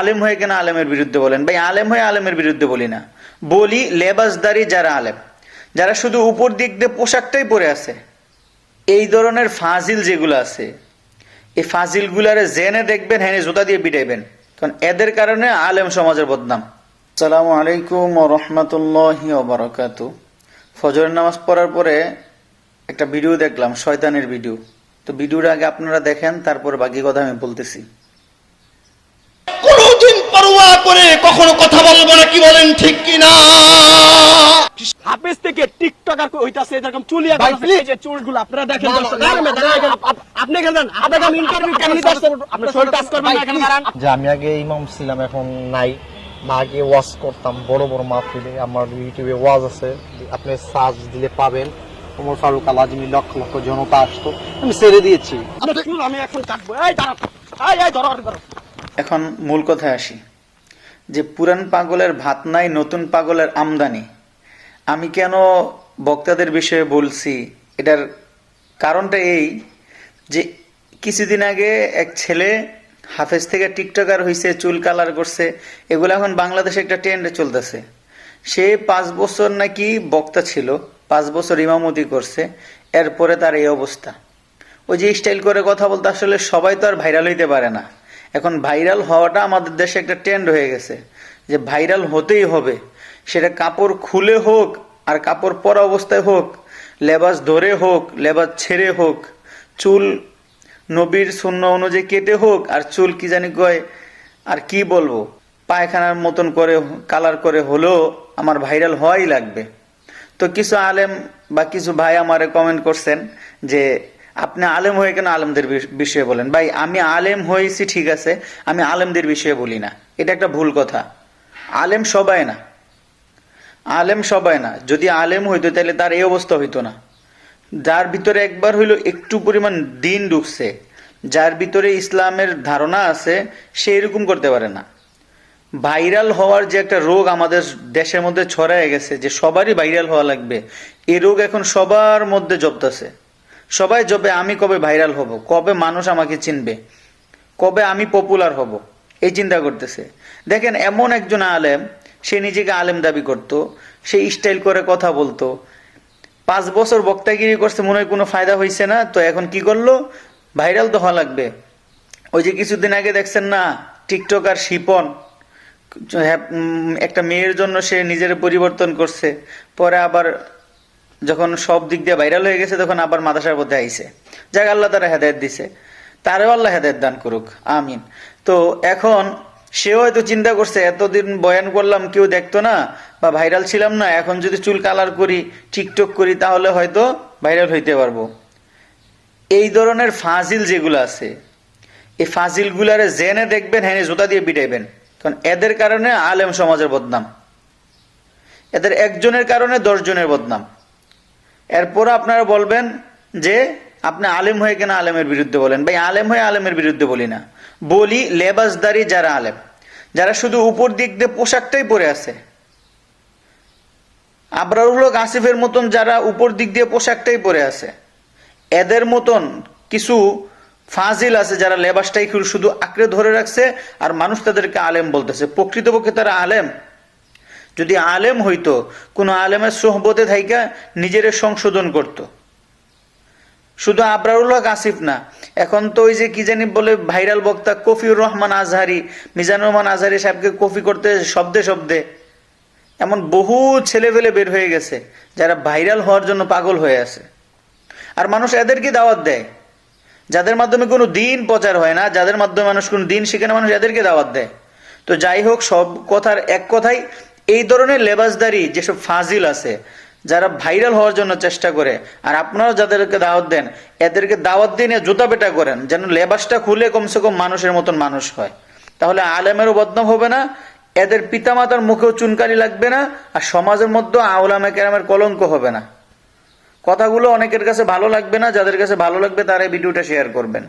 আলেম হয়ে কেন আলেমের বিরুদ্ধে বলেন? ভাই আলেম হয়ে আলেমের বিরুদ্ধে বলি না, বলি লেবাসদারি যারা আলেম, যারা শুধু উপর দিক দিয়ে পোশাকটাই পরে আছে, এই ধরনের ফাজিল যেগুলো আছে, এই ফাজিল গুলারে জেনে দেখবেন, হ্যাঁ জুতা দিয়ে পিটাইবেন, কারণ এদের কারণে আলেম সমাজের বদনাম। আসসালামু আলাইকুম ওয়া রাহমাতুল্লাহি ওয়া বারাকাতু। ফজরের নামাজ পড়ার পরে একটা ভিডিও দেখলাম, শয়তানের ভিডিও। তো ভিডিওটা আগে আপনারা দেখেন, তারপর বাকি কথা আমি বলতেছি। কোনদিন পরোয়া করে কখনো কথা বলবো না, কি বলেন ঠিক কি না? হাফেজ থেকে টিকটকার হইতাছে এরকম চুলিয়া এই যে চুলগুলো আপনারা দেখেন, আপনি এখানে দাঁড়ান, আপনাকে আমি ইন্টারভিউ কেন নিতে আসছেন? আপনি শরীর টাচ করবেন না, এখানে দাঁড়ান। যে আমি আগে ইমাম ছিলাম, এখন নাই। আগে ওয়াজ করতাম বড় বড় মাহফিলে, আমার ইউটিউবে ওয়াজ আছে, আপনি সার্চ দিলে পাবেন। ওমর ফারুক আল আজমি, লক্ষ লক্ষ জনতা আসতো, আমি ছেড়ে দিয়েছি। আমি এখন কাটবো। এই দাঁড়ান, এই ধরো ধরো। এখন মূল কথায় আসি, যে পুরান পাগলের ভাত নাই, নতুন পাগলের আমদানি। আমি কেন বক্তাদের বিষয়ে বলছি, এটার কারণটা এই যে কিছুদিন আগে এক ছেলে হাফেজ থেকে টিকটকার হয়েছে, চুল কালার করছে, এগুলো এখন বাংলাদেশে একটা ট্রেন্ডে চলতেছে। সে 5 বছর নাকি বক্তা ছিল, 5 বছর ইমামতি করছে, এরপরে তার এই অবস্থা। ওই যে স্টাইল করে কথা বলতে, আসলে সবাই তো আর ভাইরাল হইতে পারে না। এখন ভাইরাল হওয়াটা আমাদের দেশে একটা ট্রেন্ড হয়ে গেছে, যে ভাইরাল হতেই হবে, সেটা কাপড় খুলে হোক আর কাপড় পরা অবস্থায় হোক, লেবাস ধরে হোক, লেবাস ছেড়ে হোক, চুল নবীর সুন্নাহ অনুযায়ী কেটে হোক, আর চুল কি জানি কয়, আর কি বলবো, পায়খানার মতন করে কালার করে হলেও আমার ভাইরাল হওয়াই লাগবে। তো কিছু আলেম বা কিছু ভাই আমারে কমেন্ট করছেন যে আপনি আলেম হয়ে কেন আলেমদের বিষয়ে বলেন? ভাই আমি আলেম হয়েছি ঠিক আছে, আমি আলেমদের বিষয়ে বলি না, এটা একটা ভুল কথা। আলেম সবাই না, আলেম সবাই না। যদি আলেম হইতো তাহলে তার এই অবস্থা হইতো না। যার ভিতরে একবার হইলো একটু পরিমাণ দিন ঢুকছে, যার ভিতরে ইসলামের ধারণা আছে, সে এরকম করতে পারে না। ভাইরাল হওয়ার যে একটা রোগ আমাদের দেশের মধ্যে ছড়ায় গেছে, যে সবারই ভাইরাল হওয়া লাগবে, এই রোগ এখন সবার মধ্যে জপতেছে। সবাই জবে আমি কবে ভাইরাল হব, কবে মানুষ আমাকে চিনবে, কবে আমি পপুলার হব, এই চিন্তা করতেছে। দেখেন এমন একজন আলেম, সে নিজেকে আলেম দাবি করত, সে স্টাইল করে কথা বলতো, 5 বছর বক্তাগিরি করছে, মনে হয় কোনো ফায়দা হয়েছে না, তো এখন কি করলো, ভাইরাল তো হওয়া লাগবে। ওই যে কিছুদিন আগে দেখছেন না, টিকটকার শিপন, একটা মেয়ের জন্য সে নিজের পরিবর্তন করছে, পরে আবার যখন সব দিক দিয়ে ভাইরাল হয়ে গেছে, তখন আবার মাদ্রাসার মধ্যে আইছে। যাক, আল্লাহ তারা হেদায়েত দিছে, তারও আল্লাহ হেদায়েত দান করুক, আমিন। তো এখন সেও হয়তো চিন্তা করছে, এতদিন বয়ান করলাম কেউ দেখতো না বা ভাইরাল ছিলাম না, এখন যদি চুল কালার করি, টিকটক করি, তাহলে হয়তো ভাইরাল হইতে পারবো। এই ধরনের ফাজিল যেগুলো আছে, এই ফাজিল গুলারে জেনে দেখবেন, হ্যাঁ জুতা দিয়ে পিটাইবেন, কারণ এদের কারণে আলেম সমাজের বদনাম। এদের একজনের কারণে 10 জনের বদনাম। এরপর আপনারা বলবেন যে আপনি আলেম হয়ে কেন আলেমের বিরুদ্ধে বলেন? ভাই আলেম হয়ে আলেমের বিরুদ্ধে বলি না, বলি লেবাসদারি যারা আলেম, যারা শুধু উপর দিক দিয়ে পোশাকটাই পরে আছে। আবরারুল হক আসিফের মতন যারা উপর দিক দিয়ে পোশাকটাই পরে আছে, এদের মতন কিছু ফাজিল আছে যারা লেবাসটাই শুধু আঁকড়ে ধরে রাখছে, আর মানুষ তাদেরকে আলেম বলতেছে। প্রকৃতপক্ষে তারা আলেম? যদি আলেম হইতো, কোনো আলেমের সোহবতে থাইকা নিজের সংশোধন করত। শুধু আবরারুল হক আসিফ না, এখন তো ওই যে কি জানি বলে ভাইরাল বক্তা কফিউর রহমান আজহারি, মিজানুর রহমান আজহারি সাহেবকে কপি করতে শব্দে শব্দে, এমন বহু ছেলেপেলে বের হয়ে গেছে যারা ভাইরাল হওয়ার জন্য পাগল হয়ে আছে। আর মানুষ এদেরকে দাওয়াত দেয়, যাদের মাধ্যমে কোনো দিন প্রচার হয় না, যাদের মাধ্যমে মানুষ কোনো দিন শিখে না, মানুষ এদেরকে দাওয়াত দেয়। তো যাই হোক, সব কথার এক কথাই, এই ধরনের লেবাসদারি যেসব ফাজিল আছে, যারা ভাইরাল হওয়ার জন্য চেষ্টা করে, আর আপনারা যাদেরকে দাওয়াত দেন, এদেরকে দাওয়াত দিয়ে নিয়ে জুতা পেটা করেন, যেন লেবাসটা খুলে কমসে কম মানুষের মতন মানুষ হয়। তাহলে আলেমেরও বদনাম হবে না, এদের পিতামাতার মুখেও চুনকালি লাগবে না, আর সমাজের মধ্যে আউলামা কেরামের কলঙ্ক হবে না। কথাগুলো অনেকের কাছে ভালো লাগবে না, যাদের কাছে ভালো লাগবে তারা এই ভিডিওটা শেয়ার করবেন।